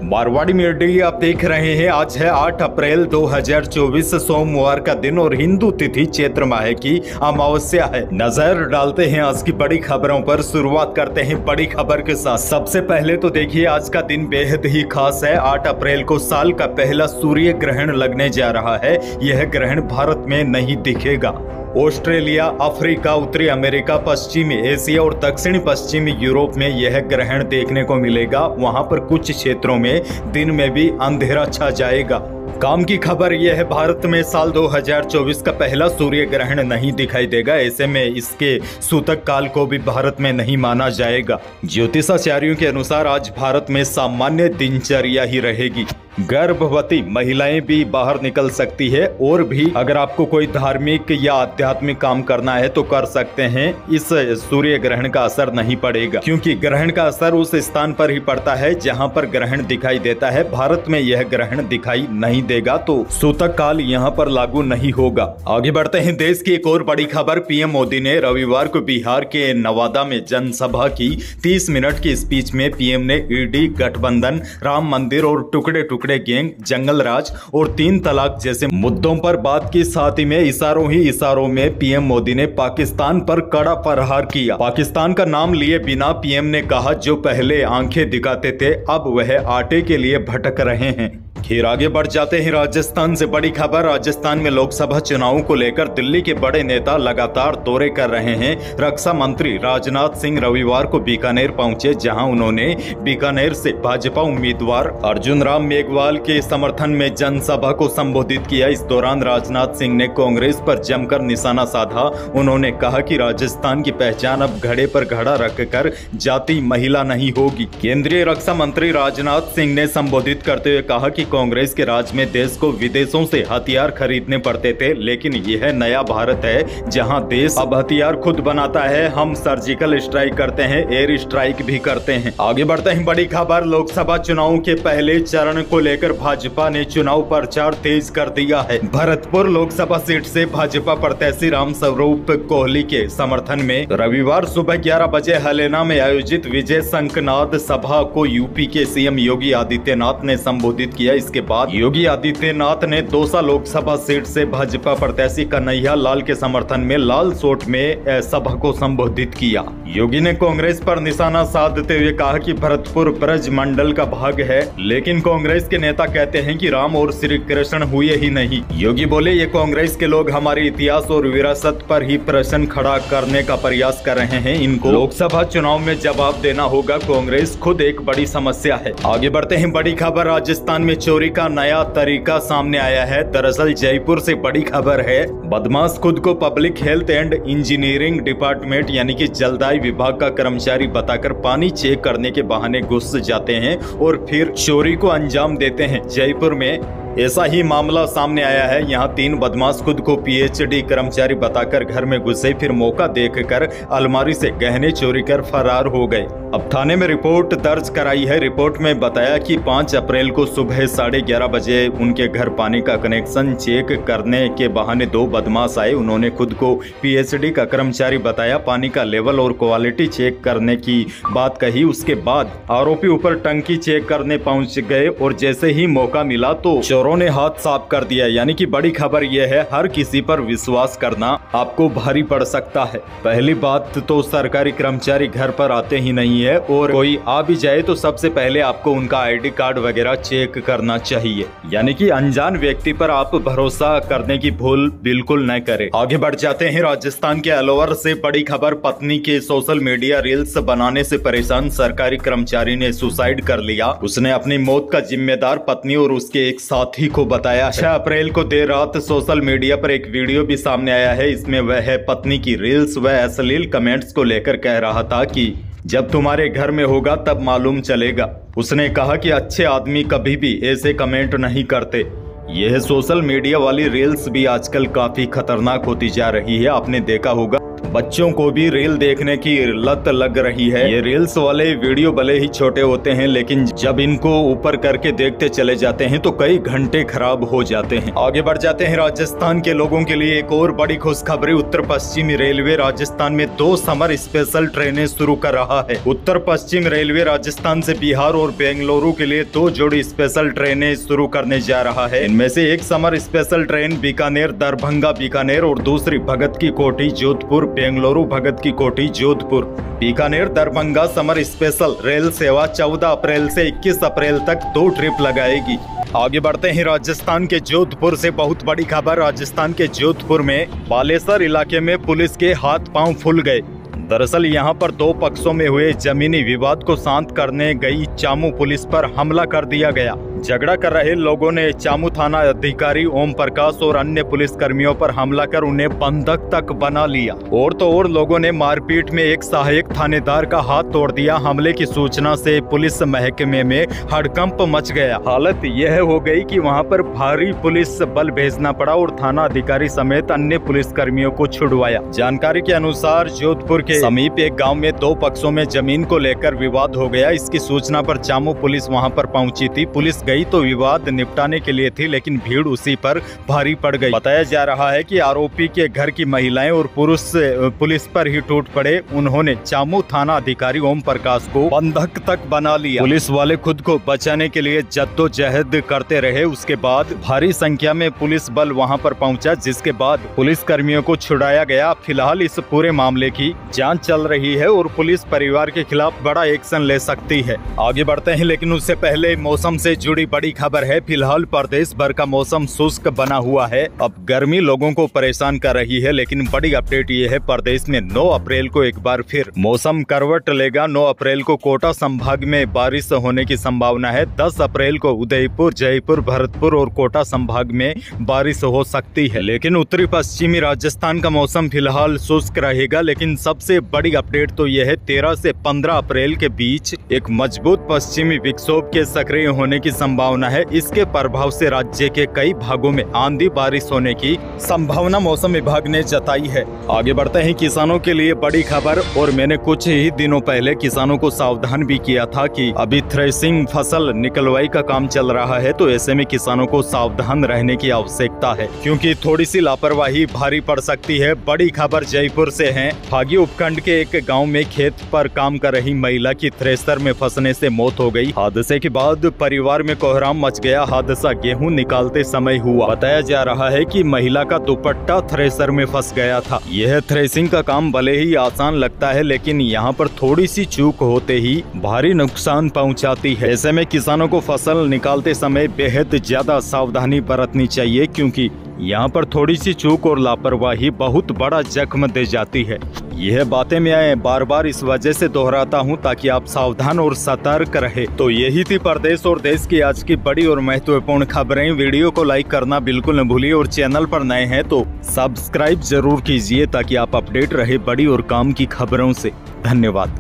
Marwari media आप देख रहे हैं। आज है 8 अप्रैल 2024 सोमवार का दिन और हिंदू तिथि चैत्र माह की अमावस्या है। नजर डालते हैं आज की बड़ी खबरों पर। शुरुआत करते हैं बड़ी खबर के साथ। सबसे पहले तो देखिए आज का दिन बेहद ही खास है। 8 अप्रैल को साल का पहला सूर्य ग्रहण लगने जा रहा है। यह ग्रहण भारत में नहीं दिखेगा। ऑस्ट्रेलिया, अफ्रीका, उत्तरी अमेरिका, पश्चिमी एशिया और दक्षिणी पश्चिमी यूरोप में यह ग्रहण देखने को मिलेगा। वहां पर कुछ क्षेत्रों में दिन में भी अंधेरा छा जाएगा। काम की खबर यह है, भारत में साल 2024 का पहला सूर्य ग्रहण नहीं दिखाई देगा। ऐसे में इसके सूतक काल को भी भारत में नहीं माना जाएगा। ज्योतिषाचार्यों के अनुसार आज भारत में सामान्य दिनचर्या ही रहेगी। गर्भवती महिलाएं भी बाहर निकल सकती है और भी अगर आपको कोई धार्मिक या आध्यात्मिक काम करना है तो कर सकते हैं। इस सूर्य ग्रहण का असर नहीं पड़ेगा क्योंकि ग्रहण का असर उस स्थान पर ही पड़ता है जहां पर ग्रहण दिखाई देता है। भारत में यह ग्रहण दिखाई नहीं देगा तो सूतक काल यहां पर लागू नहीं होगा। आगे बढ़ते हैं। देश की एक और बड़ी खबर। पीएम मोदी ने रविवार को बिहार के नवादा में जनसभा की 30 मिनट की स्पीच में पीएम ने ईडी, गठबंधन, राम मंदिर और टुकड़े टुकड़े गैंग, जंगल राज और 3 तलाक जैसे मुद्दों पर बात की। साथ ही में इशारों में पीएम मोदी ने पाकिस्तान पर कड़ा प्रहार किया। पाकिस्तान का नाम लिए बिना पीएम ने कहा, जो पहले आंखें दिखाते थे अब वह आटे के लिए भटक रहे हैं। फिर आगे बढ़ जाते हैं। राजस्थान से बड़ी खबर। राजस्थान में लोकसभा चुनावों को लेकर दिल्ली के बड़े नेता लगातार दौरे कर रहे हैं। रक्षा मंत्री राजनाथ सिंह रविवार को बीकानेर पहुंचे, जहां उन्होंने बीकानेर से भाजपा उम्मीदवार अर्जुन राम मेघवाल के समर्थन में जनसभा को संबोधित किया। इस दौरान राजनाथ सिंह ने कांग्रेस पर जमकर निशाना साधा। उन्होंने कहा कि राजस्थान की पहचान अब घड़े पर घड़ा रखकर जाति महिला नहीं होगी। केंद्रीय रक्षा मंत्री राजनाथ सिंह ने संबोधित करते हुए कहा कि कांग्रेस के राज में देश को विदेशों से हथियार खरीदने पड़ते थे, लेकिन यह नया भारत है जहां देश अब हथियार खुद बनाता है। हम सर्जिकल स्ट्राइक करते हैं, एयर स्ट्राइक भी करते हैं। आगे बढ़ते हैं। बड़ी खबर। लोकसभा चुनाव के पहले चरण को लेकर भाजपा ने चुनाव प्रचार तेज कर दिया है। भरतपुर लोकसभा सीट से भाजपा प्रत्याशी रामस्वरूप कोहली के समर्थन में रविवार सुबह 11 बजे हलेना में आयोजित विजय शंखनाद सभा को यूपी के सीएम योगी आदित्यनाथ ने संबोधित किया। इसके बाद योगी आदित्यनाथ ने दौसा लोकसभा सीट से भाजपा प्रत्याशी कन्हैया लाल के समर्थन में लाल सोट में सभा को संबोधित किया। योगी ने कांग्रेस पर निशाना साधते हुए कहा कि भरतपुर ब्रज मंडल का भाग है, लेकिन कांग्रेस के नेता कहते हैं कि राम और श्री कृष्ण हुए ही नहीं। योगी बोले, ये कांग्रेस के लोग हमारे इतिहास और विरासत पर ही प्रश्न खड़ा करने का प्रयास कर रहे हैं। इनको लोकसभा चुनाव में जवाब देना होगा। कांग्रेस खुद एक बड़ी समस्या है। आगे बढ़ते हैं। बड़ी खबर। राजस्थान में चोरी का नया तरीका सामने आया है। दरअसल जयपुर से बड़ी खबर है। बदमाश खुद को public health and engineering department यानी कि जलदाय विभाग का कर्मचारी बताकर पानी चेक करने के बहाने घुस जाते हैं और फिर चोरी को अंजाम देते हैं। जयपुर में ऐसा ही मामला सामने आया है। यहाँ 3 बदमाश खुद को पीएचडी कर्मचारी बताकर घर में घुसे, फिर मौका देखकर अलमारी से गहने चोरी कर फरार हो गए। अब थाने में रिपोर्ट दर्ज कराई है। रिपोर्ट में बताया कि 5 अप्रैल को सुबह 11:30 बजे उनके घर पानी का कनेक्शन चेक करने के बहाने 2 बदमाश आए। उन्होंने खुद को पीएचडी का कर्मचारी बताया, पानी का लेवल और क्वालिटी चेक करने की बात कही। उसके बाद आरोपी ऊपर टंकी चेक करने पहुंच गए और जैसे ही मौका मिला तो चोरों ने हाथ साफ कर दिया। यानी कि बड़ी खबर यह है, हर किसी पर विश्वास करना आपको भारी पड़ सकता है। पहली बात तो सरकारी कर्मचारी घर पर आते ही नहीं है और कोई आ भी जाए तो सबसे पहले आपको उनका आईडी कार्ड वगैरह चेक करना चाहिए। यानी कि अनजान व्यक्ति पर आप भरोसा करने की भूल बिल्कुल न करें। आगे बढ़ जाते हैं। राजस्थान के अलवर से बड़ी खबर। पत्नी के सोशल मीडिया रील्स बनाने से परेशान सरकारी कर्मचारी ने सुसाइड कर लिया। उसने अपनी मौत का जिम्मेदार पत्नी और उसके एक साथी को बताया। 6 अप्रैल को देर रात सोशल मीडिया पर एक वीडियो भी सामने आया है। इसमें वह पत्नी की रील्स व अश्लील कमेंट्स को लेकर कह रहा था कि जब तुम्हारे घर में होगा तब मालूम चलेगा। उसने कहा कि अच्छे आदमी कभी भी ऐसे कमेंट नहीं करते। यह सोशल मीडिया वाली रील्स भी आजकल काफी खतरनाक होती जा रही है। आपने देखा होगा साथ बच्चों को भी रील देखने की लत लग रही है। ये रील्स वाले वीडियो भले ही छोटे होते हैं, लेकिन जब इनको ऊपर करके देखते चले जाते हैं तो कई घंटे खराब हो जाते हैं। आगे बढ़ जाते हैं। राजस्थान के लोगों के लिए एक और बड़ी खुशखबरी। उत्तर पश्चिमी रेलवे राजस्थान में 2 समर स्पेशल ट्रेनें शुरू कर रहा है। उत्तर पश्चिम रेलवे राजस्थान से बिहार और बेंगलुरु के लिए 2 जोड़ी स्पेशल ट्रेनें शुरू करने जा रहा है। इनमें से एक summer special train Bikaner Darbhanga Bikaner और दूसरी भगत की कोठी जोधपुर बेंगलुरु भगत की कोठी Jodhpur. Bikaner Darbhanga summer special rail सेवा 14 अप्रैल से 21 अप्रैल तक 2 ट्रिप लगाएगी। आगे बढ़ते हैं। राजस्थान के जोधपुर से बहुत बड़ी खबर। राजस्थान के जोधपुर में बालेसर इलाके में पुलिस के हाथ पांव फूल गए। दरअसल यहां पर 2 पक्षों में हुए जमीनी विवाद को शांत करने गई चामू पुलिस पर हमला कर दिया गया। झगड़ा कर रहे लोगों ने चामू थाना अधिकारी ओम प्रकाश और अन्य पुलिस कर्मियों पर हमला कर उन्हें बंधक तक बना लिया। और तो और लोगों ने मारपीट में एक सहायक थानेदार का हाथ तोड़ दिया। हमले की सूचना से पुलिस महकमे में हड़कंप मच गया। हालत यह हो गई कि वहां पर भारी पुलिस बल भेजना पड़ा और थाना अधिकारी समेत अन्य पुलिस कर्मियों को छुड़वाया। जानकारी के अनुसार जोधपुर के समीप एक गाँव में 2 पक्षों में जमीन को लेकर विवाद हो गया। इसकी सूचना पर चामू पुलिस वहाँ पर पहुंची थी। पुलिस गई तो विवाद निपटाने के लिए थी, लेकिन भीड़ उसी पर भारी पड़ गई। बताया जा रहा है कि आरोपी के घर की महिलाएं और पुरुष पुलिस पर ही टूट पड़े। उन्होंने चामू थाना अधिकारी ओम प्रकाश को बंधक तक बना लिया। पुलिस वाले खुद को बचाने के लिए जद्दोजहद करते रहे। उसके बाद भारी संख्या में पुलिस बल वहां पर पहुंचा, जिसके बाद पुलिस कर्मियों को छुड़ाया गया। फिलहाल इस पूरे मामले की जांच चल रही है और पुलिस परिवार के खिलाफ बड़ा एक्शन ले सकती है। आगे बढ़ते हैं, लेकिन उससे पहले मौसम से जुड़ी बड़ी खबर है। फिलहाल प्रदेश भर का मौसम शुष्क बना हुआ है। अब गर्मी लोगों को परेशान कर रही है, लेकिन बड़ी अपडेट ये है, प्रदेश में 9 अप्रैल को एक बार फिर मौसम करवट लेगा। 9 अप्रैल को कोटा संभाग में बारिश होने की संभावना है। 10 अप्रैल को उदयपुर जयपुर भरतपुर और कोटा संभाग में बारिश हो सकती है। लेकिन उत्तरी पश्चिमी राजस्थान का मौसम फिलहाल शुष्क रहेगा। लेकिन सबसे बड़ी अपडेट तो यह है, 13 से 15 अप्रैल के बीच एक मजबूत पश्चिमी विक्षोभ के सक्रिय होने की संभावना है। इसके प्रभाव से राज्य के कई भागों में आंधी बारिश होने की संभावना मौसम विभाग ने जताई है। आगे बढ़ते हैं। किसानों के लिए बड़ी खबर, और मैंने कुछ ही दिनों पहले किसानों को सावधान भी किया था कि अभी थ्रेसिंग फसल निकलवाई का काम चल रहा है, तो ऐसे में किसानों को सावधान रहने की आवश्यकता है, क्योंकि थोड़ी सी लापरवाही भारी पड़ सकती है। बड़ी खबर जयपुर से है। फागी उपखंड के एक गाँव में खेत पर काम कर रही महिला की थ्रेसर में फंसने से मौत हो गई। हादसे के बाद परिवार में कोहराम मच गया। हादसा गेहूं निकालते समय हुआ। बताया जा रहा है कि महिला का दुपट्टा थ्रेसर में फंस गया था। यह थ्रेसिंग का काम भले ही आसान लगता है, लेकिन यहाँ पर थोड़ी सी चूक होते ही भारी नुकसान पहुँचाती है। ऐसे में किसानों को फसल निकालते समय बेहद ज्यादा सावधानी बरतनी चाहिए, क्योंकि यहाँ पर थोड़ी सी चूक और लापरवाही बहुत बड़ा जख्म दे जाती है। यह बातें मैं बार बार इस वजह से दोहराता हूँ ताकि आप सावधान और सतर्क रहे। तो यही थी प्रदेश और देश की आज की बड़ी और महत्वपूर्ण खबरें। वीडियो को लाइक करना बिल्कुल न भूलिए और चैनल पर नए हैं तो सब्सक्राइब जरूर कीजिए ताकि आप अपडेट रहे बड़ी और काम की खबरों से। धन्यवाद।